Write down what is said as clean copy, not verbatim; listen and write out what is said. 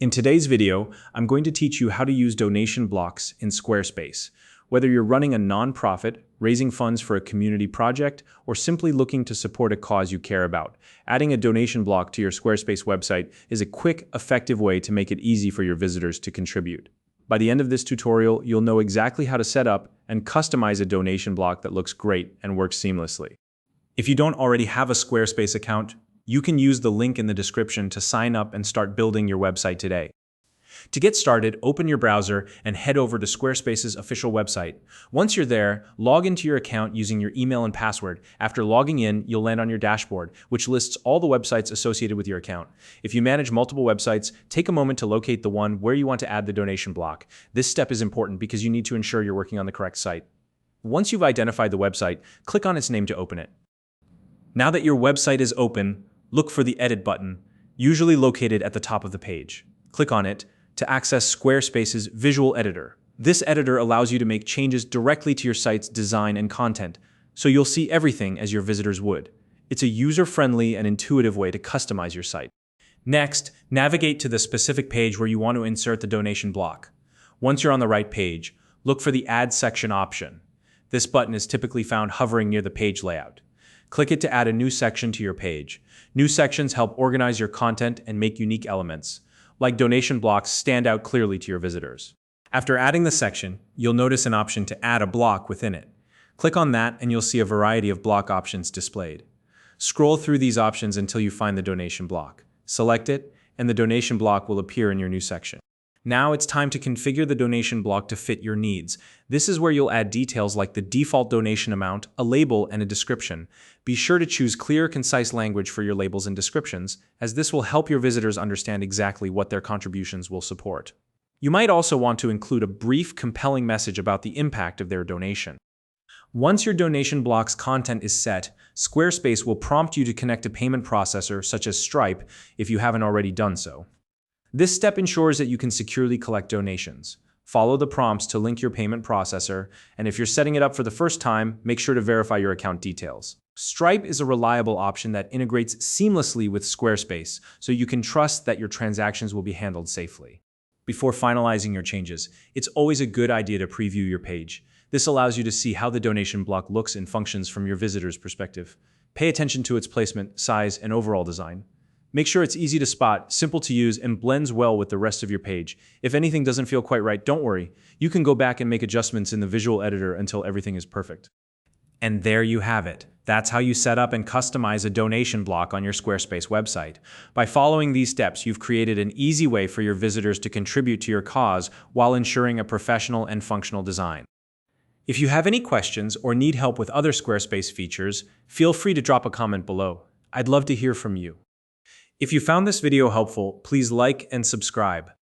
In today's video, I'm going to teach you how to use donation blocks in Squarespace. Whether you're running a nonprofit, raising funds for a community project, or simply looking to support a cause you care about, adding a donation block to your Squarespace website is a quick, effective way to make it easy for your visitors to contribute. By the end of this tutorial, you'll know exactly how to set up and customize a donation block that looks great and works seamlessly. If you don't already have a Squarespace account, you can use the link in the description to sign up and start building your website today. To get started, open your browser and head over to Squarespace's official website. Once you're there, log into your account using your email and password. After logging in, you'll land on your dashboard, which lists all the websites associated with your account. If you manage multiple websites, take a moment to locate the one where you want to add the donation block. This step is important because you need to ensure you're working on the correct site. Once you've identified the website, click on its name to open it. Now that your website is open, look for the Edit button, usually located at the top of the page. Click on it to access Squarespace's visual editor. This editor allows you to make changes directly to your site's design and content, so you'll see everything as your visitors would. It's a user-friendly and intuitive way to customize your site. Next, navigate to the specific page where you want to insert the donation block. Once you're on the right page, look for the Add Section option. This button is typically found hovering near the page layout. Click it to add a new section to your page. New sections help organize your content and make unique elements, like donation blocks, stand out clearly to your visitors. After adding the section, you'll notice an option to add a block within it. Click on that and you'll see a variety of block options displayed. Scroll through these options until you find the donation block. Select it, and the donation block will appear in your new section. Now it's time to configure the donation block to fit your needs. This is where you'll add details like the default donation amount, a label, and a description. Be sure to choose clear, concise language for your labels and descriptions, as this will help your visitors understand exactly what their contributions will support. You might also want to include a brief, compelling message about the impact of their donation. Once your donation block's content is set, Squarespace will prompt you to connect a payment processor such as Stripe if you haven't already done so. This step ensures that you can securely collect donations. Follow the prompts to link your payment processor, and if you're setting it up for the first time, make sure to verify your account details. Stripe is a reliable option that integrates seamlessly with Squarespace, so you can trust that your transactions will be handled safely. Before finalizing your changes, it's always a good idea to preview your page. This allows you to see how the donation block looks and functions from your visitor's perspective. Pay attention to its placement, size, and overall design. Make sure it's easy to spot, simple to use, and blends well with the rest of your page. If anything doesn't feel quite right, don't worry. You can go back and make adjustments in the visual editor until everything is perfect. And there you have it. That's how you set up and customize a donation block on your Squarespace website. By following these steps, you've created an easy way for your visitors to contribute to your cause while ensuring a professional and functional design. If you have any questions or need help with other Squarespace features, feel free to drop a comment below. I'd love to hear from you. If you found this video helpful, please like and subscribe.